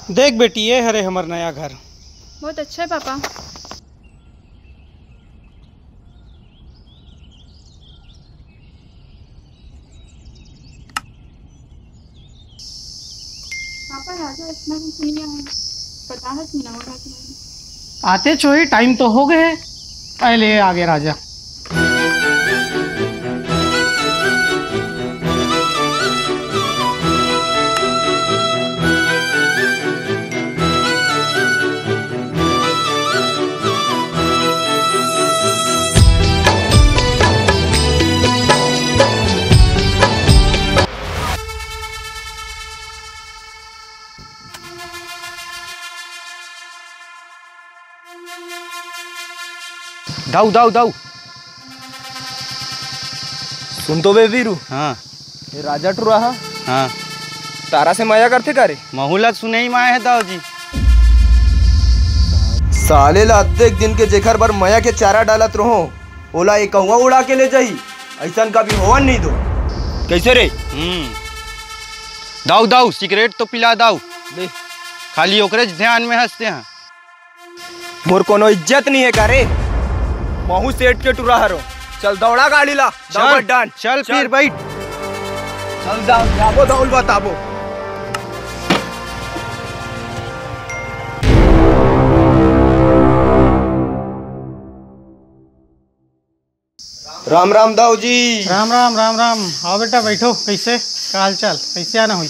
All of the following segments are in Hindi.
देख बेटी, ये हरे हमार नया घर। बहुत अच्छा है पापा। पापा राजा इतना कुछ नहीं आया, पता है कि ना होगा कि नहीं। आते छोई टाइम तो हो गए, पहले आगे राजा। दाऊ दाऊ दाऊ सुन तो बे वीरू। हाँ ये राजा टू रहा। हाँ तारा से माया करते करे महुला सुने ही माया है दाऊ जी। साले लाते एक दिन के जेखर पर माया के चारा डालत रहो, ओला एक कौवा उड़ा के ले जाई, ऐसा कभी होवन नहीं दो। कैसे रे? दाऊ दाऊ सिगरेट तो पिला दाऊ, ले खाली ओकरे ध्यान में हंसते हैं। मोर कोनो इज्जत नहीं है का रे? महू सेठ के टूरा हरो। चल दौड़ा गाड़ी ला, चल डान चल फिर बैठ। चल जाबो दौड़ बताबो। राम राम दाऊ जी। राम राम राम राम। आओ बेटा बैठो। कैसे का हाल चाल, कैसे आना हुई?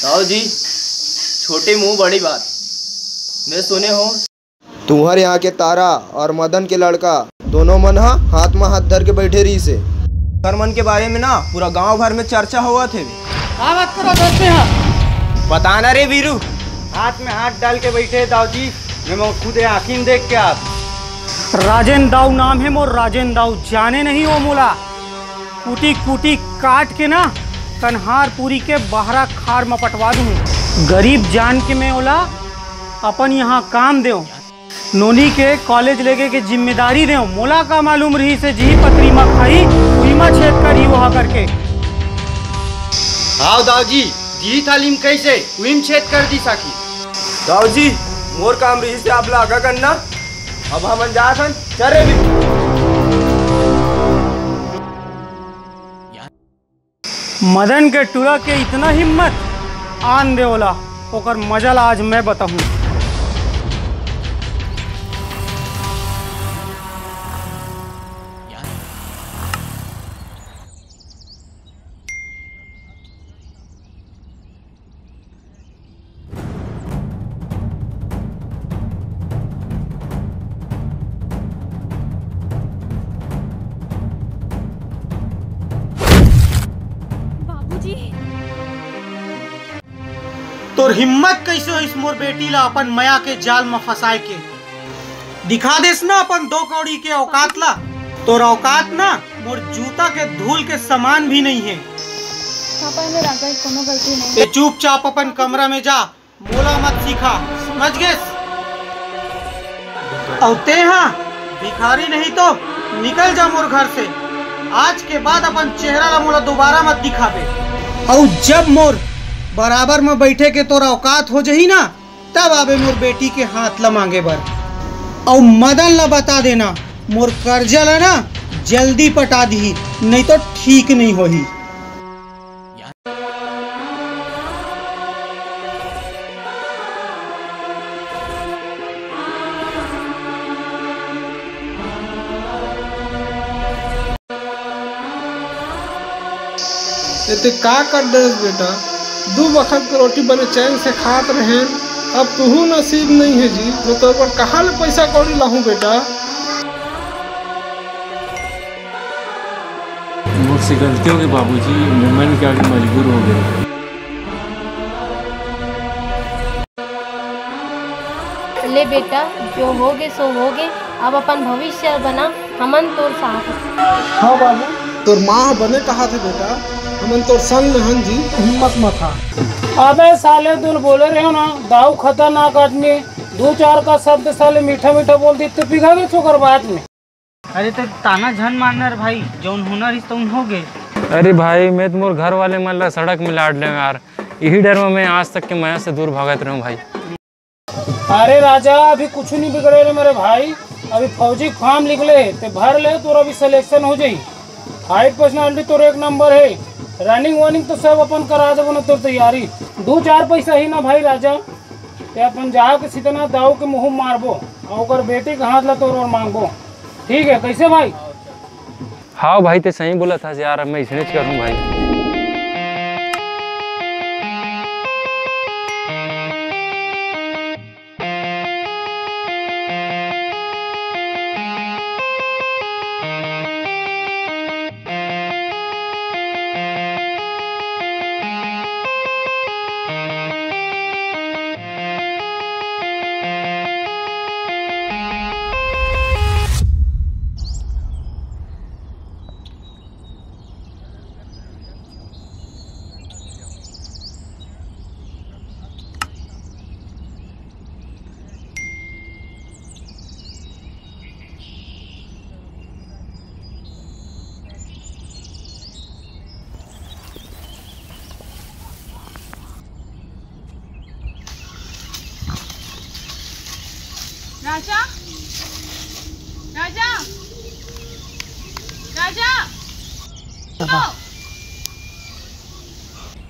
दाऊ जी छोटे मुंह बड़ी बात। मैं सुने हो तुम्हारे यहाँ के तारा और मदन के लड़का दोनों मन हाथ में हाथ धर के बैठे रही से। मन के बारे में ना पूरा गांव भर में चर्चा हुआ थे। क्या बात करो दोस्ते हैं? पता ना रे वीरू। हाथ में हाथ डाल के बैठे दाऊ जी, मैं खुद आँखीं में देख के आप। राजेन दाऊ नाम है मोर, राजेन दाऊ जाने नहीं हो मोला। कूटी कूटी काट के ना कन्हारपुरी के बाहरा खार में पटवा दूँ। गरीब जान के मैं ओला अपन यहाँ काम दो, नोनी के कॉलेज लेके के जिम्मेदारी दे। मोला का मालूम रही से जी पत्री में खाई उही में छेद करी वहाँ करके। आओ दाऊ जी, दी तालीम कैसे उही में छेद कर दी साकी। दाऊ जी मोर काम रही से आप लागा करना। अब हम जा सन चले भी। मदन के टुरा के इतना हिम्मत आन दे ओला, ओकर मजल आज मैं बताऊं। तोर हिम्मत कैसे हो इस मोर बेटी ला अपन मया के जाल में फंसाए के? दिखा देस ना अपन 2 कौड़ी के औकात ला। तोर औकात ना मोर जूता के धूल के समान भी नहीं है। पापा ने राजा की कोनो गलती नहीं। ते चुपचाप अपन कमरा में जा, बोला मत सीखा, समझ गए? औते हाँ भिखारी नहीं तो निकल जा मोर घर से। आज के बाद अपन चेहरा ला मोला दोबारा मत दिखावे। और जब मोर बराबर में बैठे के तोरा औकात हो जही ना, तब आवे मोर बेटी के हाथ ला मांगे बर। और मदन ला बता देना मोर कर्जा ला ना जल्दी पटा दी, नहीं तो ठीक नहीं होही। ते का कर दे बेटा? 2 वक्त के रोटी बने चैन से खात रहे, अब तुहू नसीब नहीं है जी। मैं तो पर कहाँ ले पैसा कौड़ी लाऊं बेटा? मुझसे गलती हो गई बाबूजी, मैं क्या मजबूर हो गए। ले बेटा, जो होगे सो होगे, अब अपन भविष्य बना, हमन तोर साथ। हाँ बाबू, तोर माँ बने कहा थे बेटा, हमन तोर संग में हन जी। हिम्मत मत हा। अबे साले तुम बोले रहे हो ना, दाऊ खतरनाक आदमी, 2-4 का शब्द साले मीठा मीठा बोल दी तो पिघा गए छोकर बात में। अरे तो ताना झन मारना रे भाई, जौन हुनर इस तो हो गए। अरे भाई मैं तुम्हारे घर वाले मतलब सड़क में लाड ले यार, यही डर में मैं आज तक के माया से दूर भागत रहूँ भाई। अरे राजा अभी कुछ नहीं बिगड़े रे मेरे भाई, अभी फौजी फॉर्म लिख ले ते भर ले, तोरा अभी सिलेक्शन हो जाई। हाइट पर्सनालिटी तोर एक नंबर है, रनिंग वनिंग तो सब अपन करा देबो ना तोर तैयारी। 2-4 पैसा ही ना भाई राजा, ते अपन जाओ के सीधे ना दाऊ के मुँह मारबो और ओकर बेटी के हाथ ला तोर और मांगबो। ठीक है कैसे भाई? हाँ भाई ते सही बोला था यार, अब मैं इसने करूँ भाई। राजा राजा राजा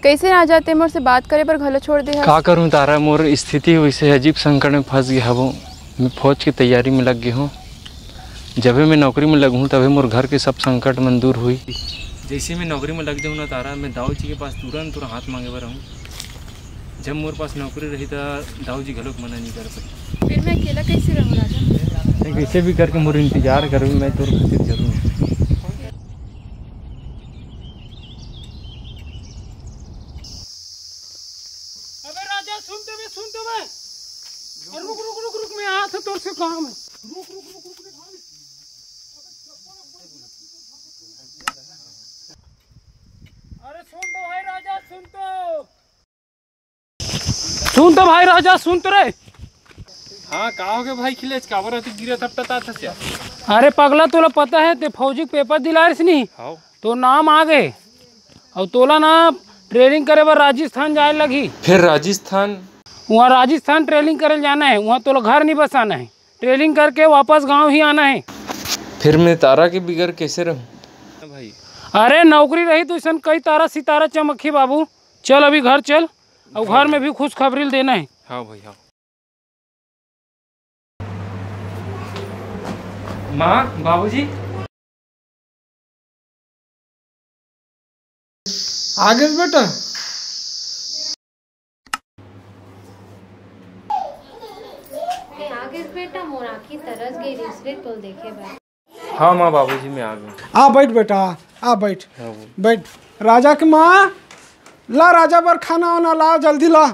कैसे राजा ते मोर से बात करे पर घलो छोड़ दे? का करूँ तारा, मोर स्थिति वैसे अजीब संकट में फंस गया हूँ। मैं फौज की तैयारी में लग गया हूँ। जब मैं नौकरी में लगूँ तभी मोर घर के सब संकट मन दूर हुई। जैसे मैं नौकरी में लग जाऊँ ना तारा, मैं दाऊ जी के पास तुरंत हाथ मांगे बर रहूँ। जब मोर पास नौकरी रही तो दाऊ जी घलोक मना नहीं कर सकते। फिर मैं अकेला कैसे रहूँ राजा? कैसे भी करके मोर इंतजार करूँ, मैं तोर खातिर जरूर। अबे राजा सुन तो मैं रुक मैं आया था तोर से काम है। रुक भाई। अरे सुन तो भाई राजा, सुन तो भाई राजा, सुन तो रे। हाँ का हो गया भाई खिलेच, काबर गिरे थपटा था क्या? अरे पगला तोला पता है ते फौजी पेपर दिलारिस नहीं? हाँ। तो नाम आ गए और तोला ना ट्रेनिंग करे बर राजस्थान जाए लगी। फिर राजस्थान? वहाँ राजस्थान ट्रेनिंग करे जाना है, वहाँ तोला घर नहीं बसाना है, ट्रेनिंग करके वापस गांव ही आना है। फिर मैं तारा के बिगड़ कैसे रहूँ भाई? अरे नौकरी रही तो ऐसा कई तारा सितारा चमकी बाबू। चल अभी घर चल, और घर में भी खुशखबरी देना है। हाँ भाई हाँ। माँ, बाबूजी, आ गए बेटा? आगे बेटा मोर आँखी तरस गई रिश्ते तो देखे बा। हाँ माँ बाबूजी मैं आ गया। आ बैठ बेटा, आ बैठ। हाँ, बैठ। राजा की माँ, ला राजा पर खाना वाना ला, जल्दी ला।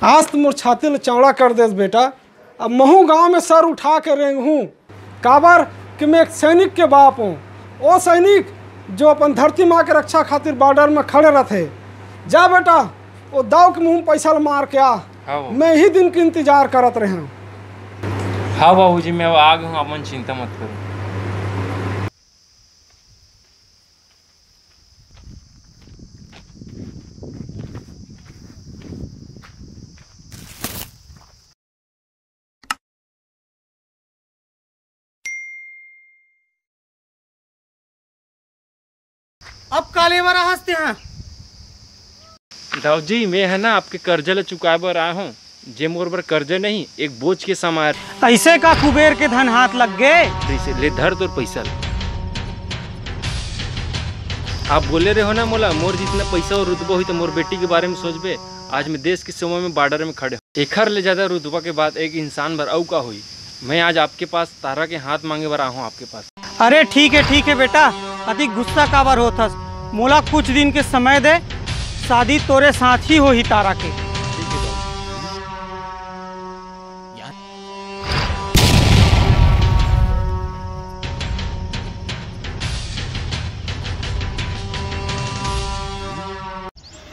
आज तो मोर छाती ले चौड़ा कर देस बेटा। अब महू गांव में सर उठा के रेंग हूँ काबर कि मैं एक सैनिक के बाप हूँ। वो सैनिक जो अपन धरती माँ के रक्षा खातिर बॉर्डर में खड़े रहते। जा बेटा वो दाव के मुँह पैसा मार के आ। हाँ मैं ही दिन की इंतजार करत रहे हूँ। हाँ बाबूजी मैं अब आ गया हूँ, अपन चिंता मत करो। अब काले वाला हंसते हैं। दाऊ जी मैं है ना आपके कर्जे ले चुकाए बर आया हूँ। जे मोर बर कर्जे नहीं, एक बोझ के समार। ऐसे का कुबेर के धन हाथ लग गए? ले धर तोर पैसा ले। आप बोले रहे हो ना मोला, मोर जितना पैसा और रुतबा हुई तो मोर बेटी के बारे में सोचबे। आज मैं देश के समय में बॉर्डर में खड़े एखर ले ज्यादा रुतबा के बाद एक इंसान भर औ का हुई। मैं आज आपके पास तारा के हाथ मांगे बर आया हूँ आपके पास। अरे ठीक है बेटा, अधिक गुस्सा काबर होथस। मोला कुछ दिन के समय दे, शादी तोरे साथ ही हो ही तारा के।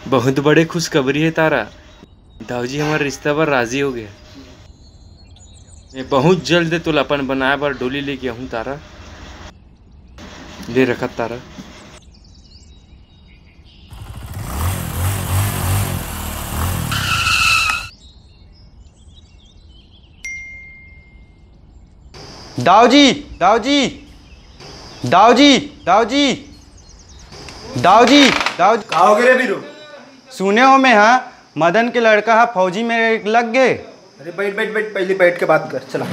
बहुत बड़े खुशखबरी है तारा, दाऊ जी हमारे रिश्ता पर राजी हो गया। मैं बहुत जल्द तुलापन बनाया पर डोली लेके आऊँ तारा। ले रखा तारा। दाऊजी दाऊजी दाऊजी दाऊजी दाऊजी दाऊजी कहा रे बीरो? सुने हो मैं हाँ मदन के लड़का हाँ फौजी में लग गए। अरे बैठ बैठ बैठ, पहले बैठ के बात कर। चला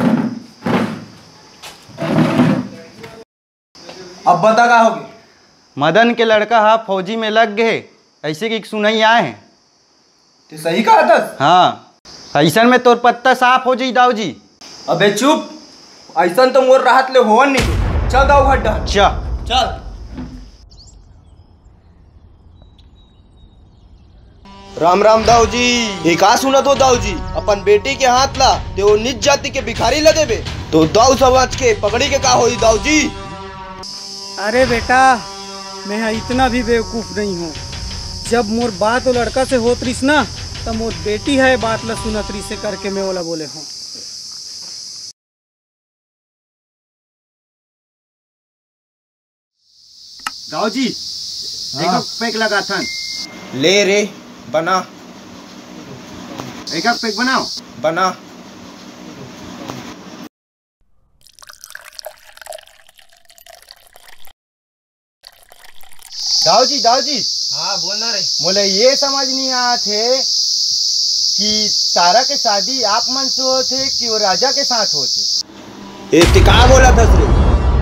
अब बता कहा होगी? मदन के लड़का हाँ फौजी में लग गए, ऐसे की सुनाई आए हैं। तो सही कहा था? हाँ, ऐसा में तोर पत्ता साफ हो जाई दाऊजी। अबे चुप, ऐसा तो मोर राहत ले होवन नहीं। चल दाऊ घट डाल। चल। राम राम दाऊ जी। ये का सुना तो दाऊ जी, अपन बेटी के हाथ ला ते वो नीच जाति के भिखारी लगे बे, तो दाऊ समझ के पकड़ी के का होई दाऊ जी? अरे बेटा, मैं इतना भी बेवकूफ़ नहीं हूँ। जब मोर बात वो लड़का से होत रहीस ना, तब मोर बेटी है बात ला सुनत रही से करके मैं ओला बोले हूँ। दाऊ जी देखो पैक लगा था। ले रे बना। एक पैक बनाओ। बना। दाऊ जी हाँ बोलना रे। बोले ये समझ नहीं आया थे कि तारा के शादी आप मन से होते कि वो राजा के साथ होते। ए का बोला था रे?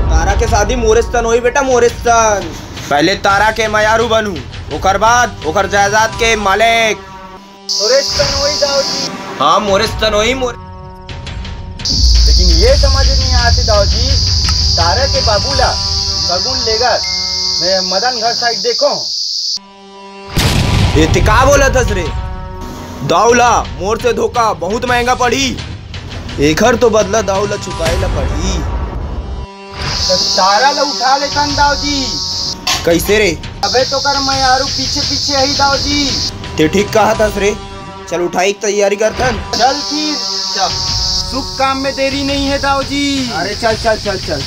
तारा के शादी मोरिस्तान होई बेटा, मोरिस्तान। पहले तारा के मयारू बनू, ओकर बाद ओकर जायदाद के मालिक। मोरिस्तान होई दाऊ जी। हाँ मोरिस्तान होई लेकिन ये समझ नहीं आते दाऊ जी, तारा के बाबूला सगुन लेगा मैं मदन घर साइड देखो। ये का बोला था रे? दाऊला मोर से धोखा बहुत महंगा पड़ी, एकर तो बदला दाऊला चुकाए ला पड़ी। तो तारा ला उठा लेता दाऊ जी। कैसे रे? अबे तो कर मैं यारू पीछे पीछे ही दाऊ जी। ते ठीक कहा था रे। चल उठाई की तैयारी करता। चल फिर शुभ काम में देरी नहीं है दाऊ जी। अरे चल चल चल चल।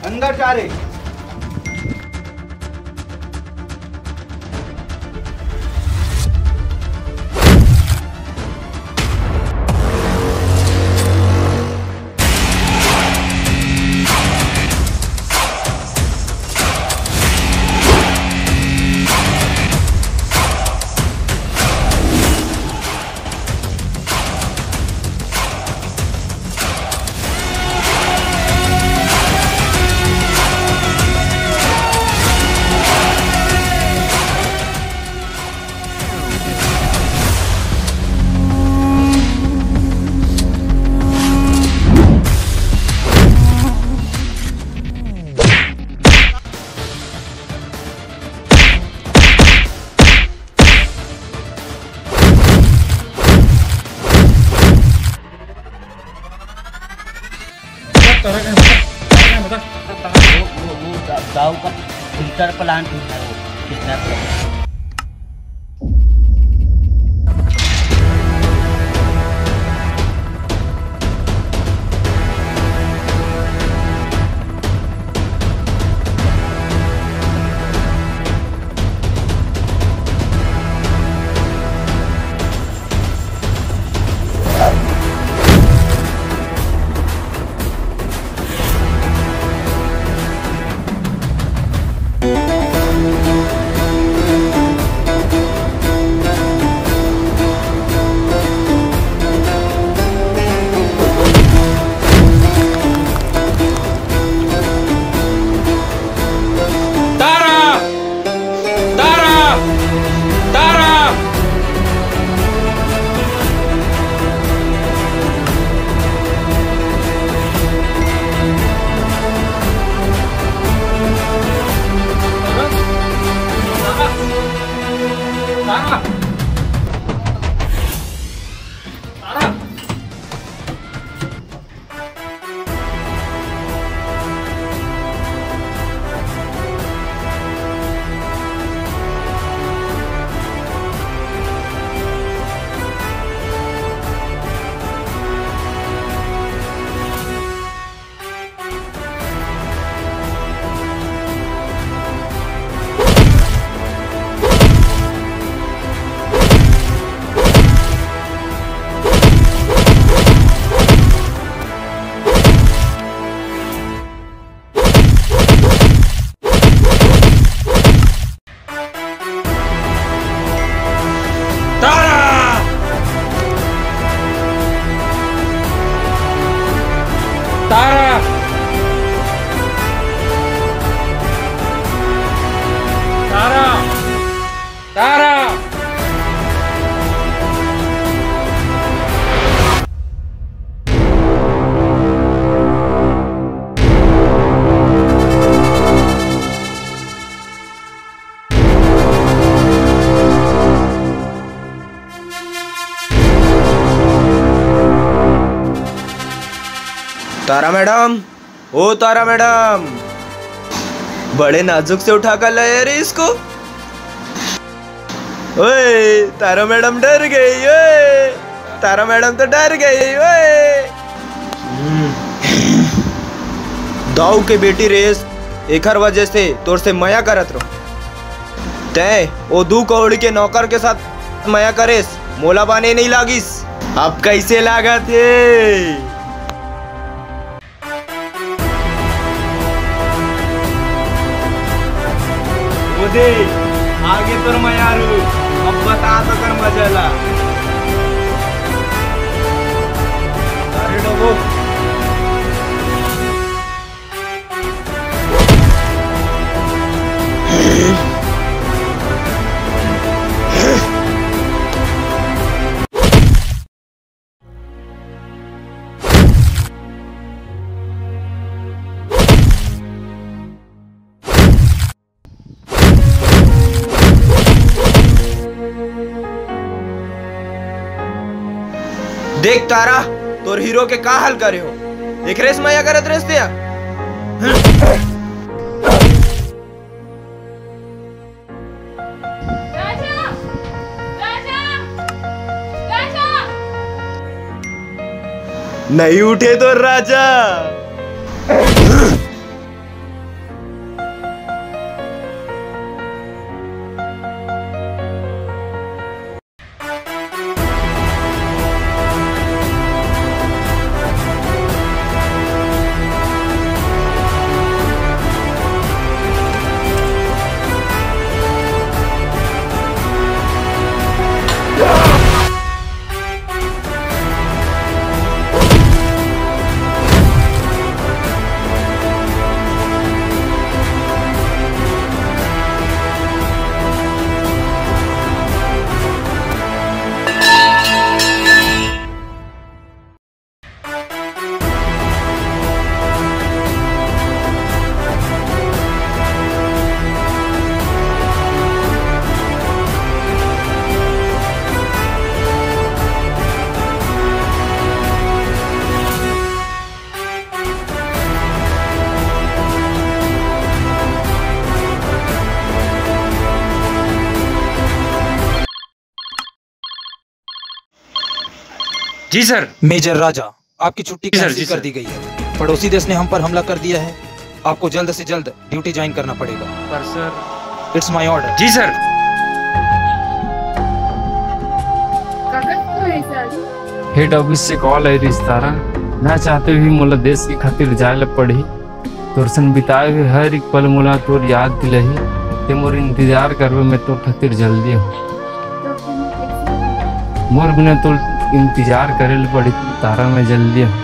अंदर जा रे। दाऊ का फिल्टर प्लांट है वो कितना तारा मैडम, ओ तारा मैडम, बड़े नाजुक से उठा कर लाए रे इसको। ओए तारा मैडम डर गई, ओए तारा मैडम तो डर गई। ओए दाऊ के बेटी रेस एकर वजह से तोर से मया करत रहो। तय ओ 2 कौड़ी के नौकर के साथ मया करेस, मोला बाने नहीं लागिस। अब कैसे लागत है? मुझे आगे तोर मयारू, अब बता तो कर मजला। अरे डबो देख तारा, तोर हीरो के का हाल करे हो। एक रेस माया करत रेस दिया। राजा, राजा, राजा। नहीं उठे तो राजा। जी सर। मेजर राजा, आपकी छुट्टी कैंसिल कर दी गई है। पड़ोसी देश ने हम पर हमला कर दिया है। आपको जल्द से जल्द ड्यूटी ज्वाइन करना पड़ेगा। पर सर, इट्स माय ऑर्डर। जी सर। हेड ऑफिस से कॉल है रिश्तारा, ना चाहते हुए मोला देश की खातिर जाए ला पड़ी। तोर संग बिताए हुए हर एक पल मोला तोर याद दिलही। ते मोर इंतजार करवे मैं तोर खातिर जल्दी हूँ। मोर बिना तो इंतजार करे ला पड़ी तारा, मैं जल्दी हूँ।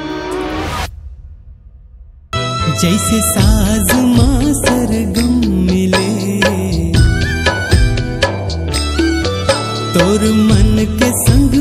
जैसे साज माँ सरगम मिले, तोर मन के संग